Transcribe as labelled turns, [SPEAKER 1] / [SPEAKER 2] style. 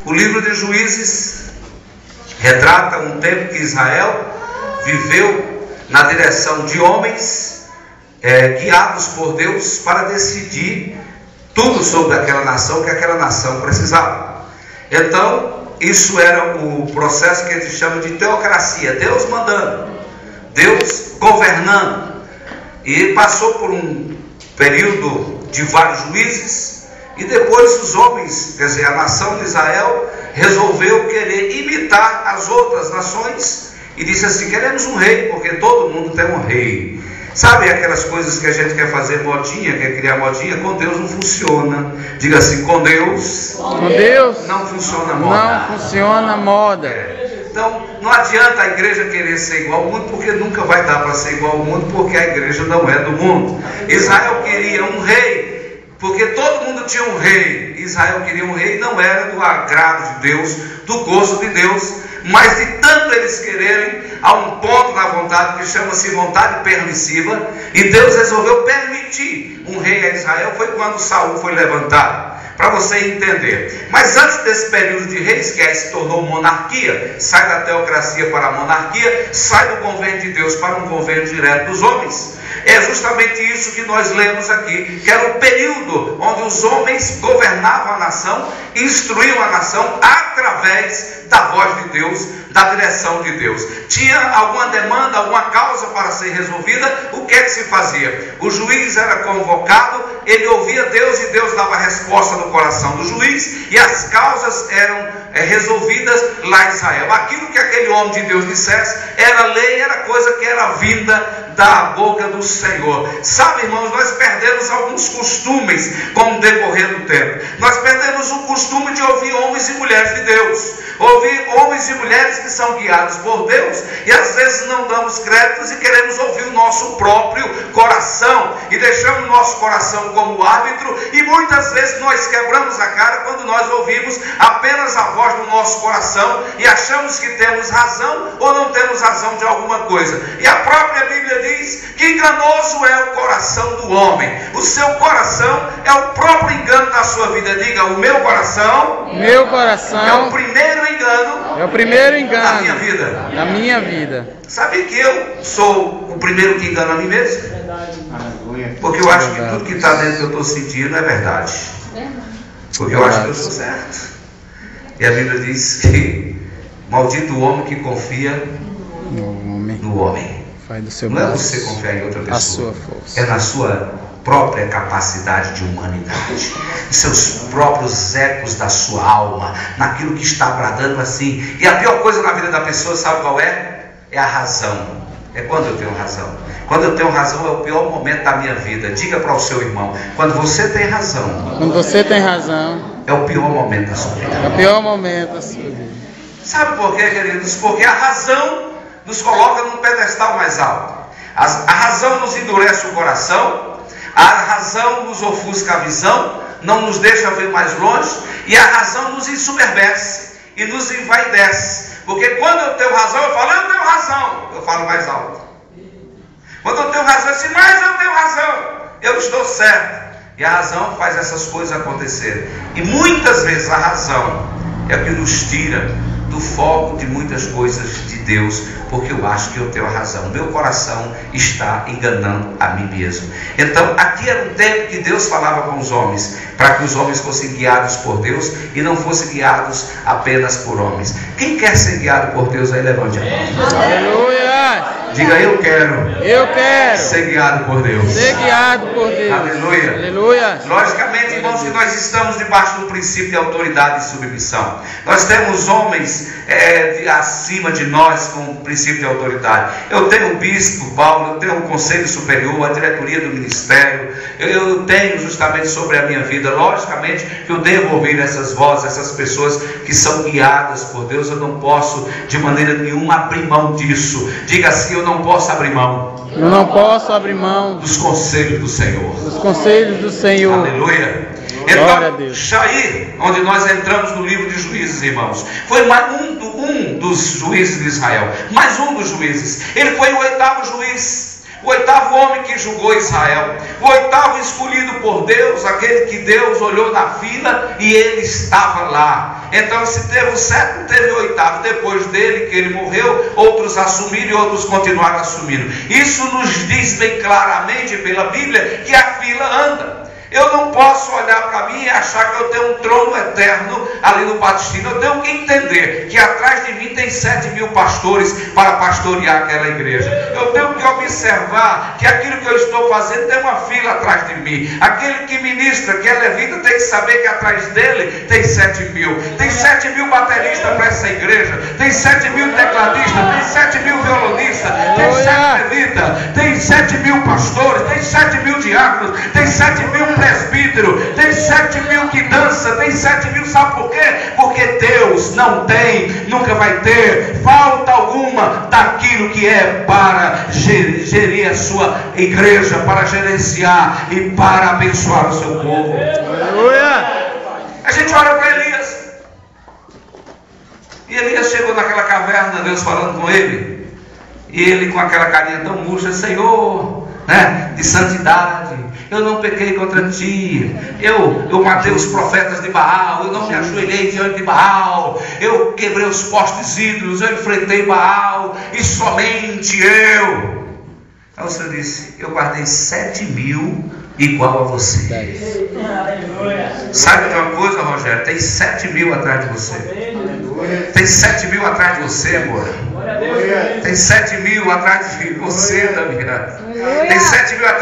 [SPEAKER 1] O livro de Juízes retrata um tempo que Israel viveu na direção de homens guiados por Deus para decidir tudo sobre aquela nação que aquela nação precisava. Então, isso era o processo que a gente chama de teocracia, Deus mandando, Deus governando. E passou por um período de vários juízes, e depois os homens, quer dizer, a nação de Israel resolveu querer imitar as outras nações e disse assim: queremos um rei, porque todo mundo tem um rei. Sabe aquelas coisas que a gente quer fazer modinha, quer criar modinha? Com Deus não funciona. Diga assim: com Deus não funciona moda.
[SPEAKER 2] Não funciona moda.
[SPEAKER 1] Então não adianta a igreja querer ser igual ao mundo, porque nunca vai dar para ser igual ao mundo, porque a igreja não é do mundo. Israel queria um rei, porque todo mundo tinha um rei. Israel queria um rei, não era do agrado de Deus, do gosto de Deus, mas de tanto eles quererem, há um ponto na vontade que chama-se vontade permissiva, e Deus resolveu permitir um rei a Israel. Foi quando Saul foi levantado, para você entender. Mas antes desse período de reis, que aí se tornou monarquia, sai da teocracia para a monarquia, sai do governo de Deus para um governo direto dos homens. É justamente isso que nós lemos aqui, que era o período onde os homens governavam a nação, instruíam a nação através da voz de Deus, da direção de Deus. Tinha alguma demanda, alguma causa para ser resolvida, o que é que se fazia? O juiz era convocado, ele ouvia Deus e Deus dava resposta no coração do juiz, e as causas eram resolvidas lá em Israel. Aquilo que aquele homem de Deus dissesse era lei, era coisa que era vinda da boca do Senhor. Sabe, irmãos, nós perdemos alguns costumes com o decorrer do tempo. Nós perdemos o costume de ouvir homens e mulheres de Deus, ouvir homens e mulheres que são guiados por Deus, e às vezes não damos créditos e queremos ouvir o nosso próprio coração, e deixamos o nosso coração como árbitro, e muitas vezes nós quebramos a cara quando nós ouvimos apenas a voz do nosso coração, e achamos que temos razão ou não temos razão de alguma coisa. E a própria Bíblia diz que enganoso é o coração do homem. O seu coração é o próprio engano da sua vida. Diga: o meu coração é o primeiro engano da minha vida. Sabe que eu sou o primeiro que engana a mim mesmo? Porque eu acho que tudo que está dentro que eu estou sentindo é verdade. Porque eu acho que eu sou certo. E a Bíblia diz que maldito o homem que confia no homem. Não é você confiar em outra pessoa, é na sua própria capacidade de humanidade, seus próprios ecos da sua alma, naquilo que está bradando assim. E a pior coisa na vida da pessoa, sabe qual é? É a razão. É quando eu tenho razão. Quando eu tenho razão é o pior momento da minha vida. Diga para o seu irmão: quando você tem razão, é o pior momento da sua vida. Sabe por quê, queridos? Porque a razão nos coloca num pedestal mais alto. A razão nos endurece o coração, a razão nos ofusca a visão, não nos deixa ver mais longe, e a razão nos ensoberbece e nos envaidece. Porque quando eu tenho razão, eu falo: eu tenho razão, eu falo mais alto. Quando eu tenho razão, eu digo: mas eu tenho razão, eu estou certo. E a razão faz essas coisas acontecerem. E muitas vezes a razão é o que nos tira do foco de muitas coisas de Deus, porque eu acho que eu tenho a razão. Meu coração está enganando a mim mesmo. Então aqui era um tempo que Deus falava com os homens, para que os homens fossem guiados por Deus e não fossem guiados apenas por homens. Quem quer ser guiado por Deus aí, levante a mão.
[SPEAKER 2] Aleluia!
[SPEAKER 1] Diga: eu quero ser guiado por Deus. Aleluia.
[SPEAKER 2] Aleluia.
[SPEAKER 1] Logicamente, irmãos, que nós estamos debaixo do princípio de autoridade e submissão. Nós temos homens acima de nós com o princípio de autoridade. Eu tenho o bispo Paulo, eu tenho o conselho superior, a diretoria do ministério. Eu tenho justamente sobre a minha vida. Logicamente que eu devo ouvir essas vozes, essas pessoas que são guiadas por Deus. Eu não posso de maneira nenhuma abrir mão disso. Diga assim: eu não posso abrir mão.
[SPEAKER 2] Eu não posso abrir mão
[SPEAKER 1] dos conselhos do Senhor.
[SPEAKER 2] Aleluia.
[SPEAKER 1] Então, Jair, onde nós entramos no livro de Juízes, irmãos, foi um dos juízes de Israel, mais um dos juízes. Ele foi o 8º juiz. O oitavo homem que julgou Israel. O oitavo escolhido por Deus, aquele que Deus olhou na fila e ele estava lá. Então, se teve o sétimo, teve o oitavo. Depois dele, que ele morreu, outros assumiram e outros continuaram assumindo. Isso nos diz bem claramente pela Bíblia que a fila anda. Eu não posso olhar para mim e achar que eu tenho um trono eterno ali no Batistino. Eu tenho que entender que atrás de mim tem 7.000 pastores para pastorear aquela igreja. Eu tenho que observar que aquilo que eu estou fazendo tem uma fila atrás de mim. Aquele que ministra, que é levita, tem que saber que atrás dele tem 7.000. Tem 7.000 bateristas para essa igreja. Tem 7.000 tecladistas. Tem 7.000 violonistas. Tem 7 levitas. Tem 7.000 pastores. Tem 7.000 diáconos. Tem 7.000 presbítero, tem 7.000 que dança, tem 7.000, sabe por quê? Porque Deus não tem, nunca vai ter falta alguma daquilo que é para gerir a sua igreja, para gerenciar e para abençoar o seu povo. Aleluia! A gente olha para Elias, e Elias chegou naquela caverna, Deus falando com ele, e ele com aquela carinha tão murcha: Senhor, de santidade, eu não pequei contra ti, eu matei os profetas de Baal, eu não me ajoelhei diante de Baal, eu quebrei os postes ídolos, eu enfrentei Baal, e somente eu. Aí o Senhor disse: eu guardei 7.000 igual a você. Sabe de uma coisa, Rogério? Tem 7.000 atrás de você. Tem 7.000 atrás de você, amor. Tem 7.000 atrás de você, Damiana. Tem 7.000 atrás.